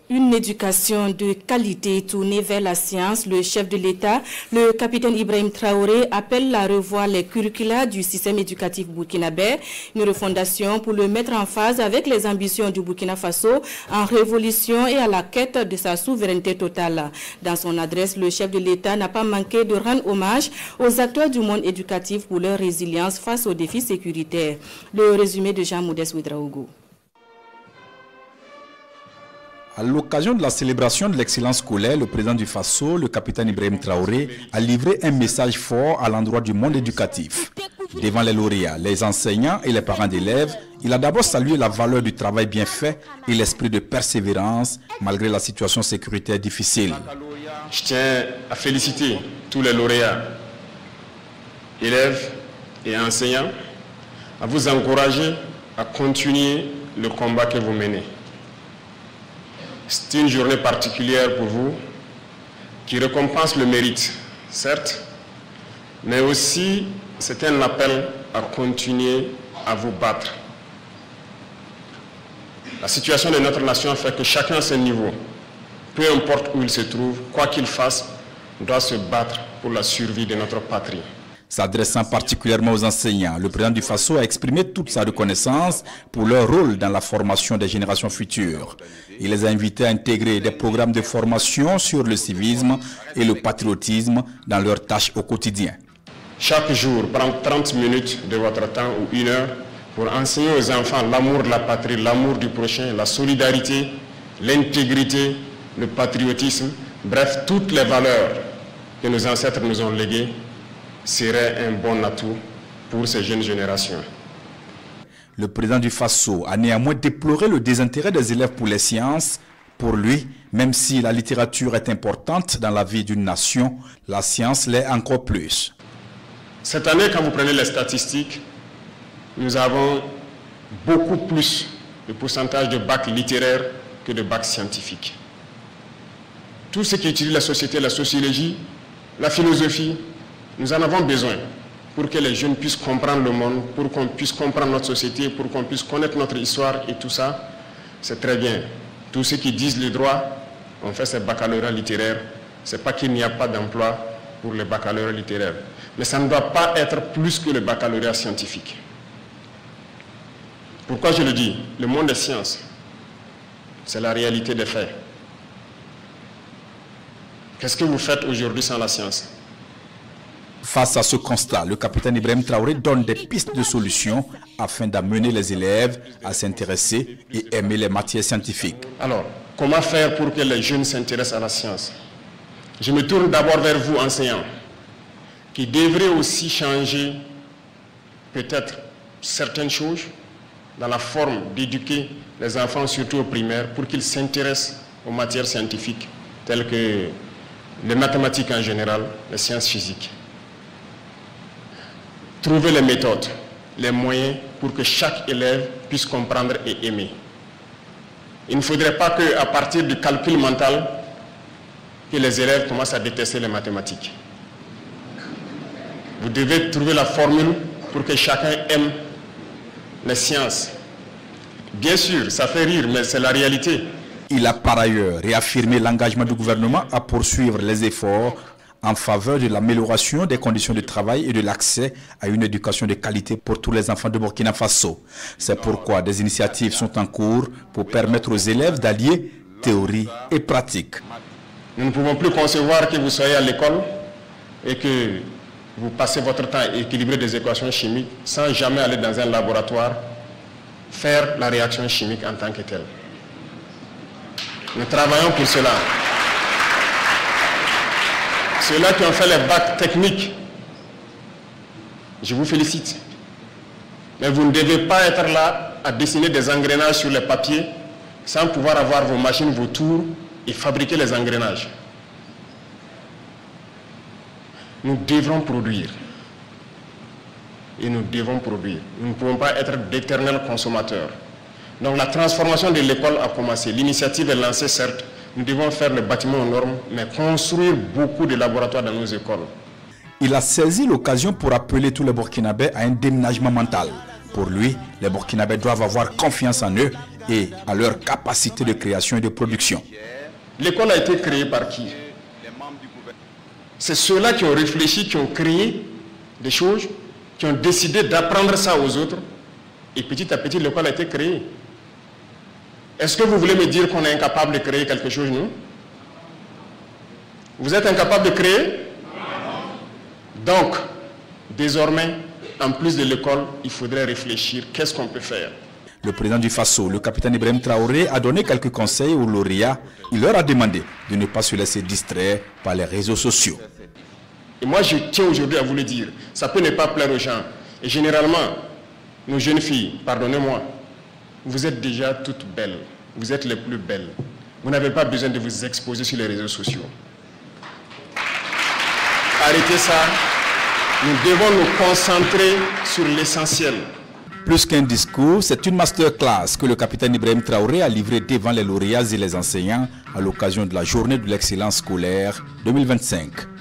Une éducation de qualité tournée vers la science, le chef de l'État, le capitaine Ibrahim Traoré, appelle à revoir les curricula du système éducatif burkinabé, une refondation pour le mettre en phase avec les ambitions du Burkina Faso en révolution et à la quête de sa souveraineté totale. Dans son adresse, le chef de l'État n'a pas manqué de rendre hommage aux acteurs du monde éducatif pour leur résilience face aux défis sécuritaires. Le résumé de Jean-Modeste Ouedraogo. À l'occasion de la célébration de l'excellence scolaire, le président du Faso, le capitaine Ibrahim Traoré, a livré un message fort à l'endroit du monde éducatif. Devant les lauréats, les enseignants et les parents d'élèves, il a d'abord salué la valeur du travail bien fait et l'esprit de persévérance malgré la situation sécuritaire difficile. Je tiens à féliciter tous les lauréats, élèves et enseignants, à vous encourager à continuer le combat que vous menez. C'est une journée particulière pour vous qui récompense le mérite, certes, mais aussi c'est un appel à continuer à vous battre. La situation de notre nation fait que chacun à son niveau, peu importe où il se trouve, quoi qu'il fasse, doit se battre pour la survie de notre patrie. S'adressant particulièrement aux enseignants, le président du Faso a exprimé toute sa reconnaissance pour leur rôle dans la formation des générations futures. Il les a invités à intégrer des programmes de formation sur le civisme et le patriotisme dans leurs tâches au quotidien. Chaque jour, prendre 30 minutes de votre temps ou 1 heure pour enseigner aux enfants l'amour de la patrie, l'amour du prochain, la solidarité, l'intégrité, le patriotisme, bref, toutes les valeurs que nos ancêtres nous ont léguées, serait un bon atout pour ces jeunes générations. Le président du Faso a néanmoins déploré le désintérêt des élèves pour les sciences. Pour lui, même si la littérature est importante dans la vie d'une nation, la science l'est encore plus. Cette année, quand vous prenez les statistiques, nous avons beaucoup plus de pourcentage de bac littéraire que de bac scientifique. Tout ce qui étudie la société, la sociologie, la philosophie, nous en avons besoin pour que les jeunes puissent comprendre le monde, pour qu'on puisse comprendre notre société, pour qu'on puisse connaître notre histoire et tout ça, c'est très bien. Tous ceux qui disent le droit ont fait ces baccalauréats littéraires. Ce n'est pas qu'il n'y a pas d'emploi pour les baccalauréats littéraires. Mais ça ne doit pas être plus que le baccalauréat scientifique. Pourquoi je le dis? Le monde des sciences, c'est la réalité des faits. Qu'est-ce que vous faites aujourd'hui sans la science? Face à ce constat, le capitaine Ibrahim Traoré donne des pistes de solutions afin d'amener les élèves à s'intéresser et aimer les matières scientifiques. Alors, comment faire pour que les jeunes s'intéressent à la science? Je me tourne d'abord vers vous, enseignants, qui devraient aussi changer peut-être certaines choses dans la forme d'éduquer les enfants, surtout au primaire, pour qu'ils s'intéressent aux matières scientifiques, telles que les mathématiques en général, les sciences physiques. Trouver les méthodes, les moyens pour que chaque élève puisse comprendre et aimer. Il ne faudrait pas qu'à partir du calcul mental, que les élèves commencent à détester les mathématiques. Vous devez trouver la formule pour que chacun aime les sciences. Bien sûr, ça fait rire, mais c'est la réalité. Il a par ailleurs réaffirmé l'engagement du gouvernement à poursuivre les efforts en faveur de l'amélioration des conditions de travail et de l'accès à une éducation de qualité pour tous les enfants de Burkina Faso. C'est pourquoi des initiatives sont en cours pour permettre aux élèves d'allier théorie et pratique. Nous ne pouvons plus concevoir que vous soyez à l'école et que vous passez votre temps à équilibrer des équations chimiques sans jamais aller dans un laboratoire faire la réaction chimique en tant que telle. Nous travaillons pour cela. Ceux-là qui ont fait les bacs techniques, je vous félicite. Mais vous ne devez pas être là à dessiner des engrenages sur les papiers sans pouvoir avoir vos machines, vos tours et fabriquer les engrenages. Nous devrons produire. Et nous devons produire. Nous ne pouvons pas être d'éternels consommateurs. Donc la transformation de l'école a commencé. L'initiative est lancée, certes. Nous devons faire le bâtiment aux normes, mais construire beaucoup de laboratoires dans nos écoles. Il a saisi l'occasion pour appeler tous les Burkinabés à un déménagement mental. Pour lui, les Burkinabés doivent avoir confiance en eux et à leur capacité de création et de production. L'école a été créée par qui? C'est ceux-là qui ont réfléchi, qui ont créé des choses, qui ont décidé d'apprendre ça aux autres. Et petit à petit, l'école a été créée. Est-ce que vous voulez me dire qu'on est incapable de créer quelque chose, nous? Vous êtes incapable de créer? Donc, désormais, en plus de l'école, il faudrait réfléchir, qu'est-ce qu'on peut faire? Le président du Faso, le capitaine Ibrahim Traoré, a donné quelques conseils aux lauréats. Il leur a demandé de ne pas se laisser distraire par les réseaux sociaux. Et moi, je tiens aujourd'hui à vous le dire, ça peut ne pas plaire aux gens. Et généralement, nos jeunes filles, pardonnez-moi, vous êtes déjà toutes belles. Vous êtes les plus belles. Vous n'avez pas besoin de vous exposer sur les réseaux sociaux. Arrêtez ça. Nous devons nous concentrer sur l'essentiel. Plus qu'un discours, c'est une masterclass que le capitaine Ibrahim Traoré a livrée devant les lauréats et les enseignants à l'occasion de la journée de l'excellence scolaire 2025.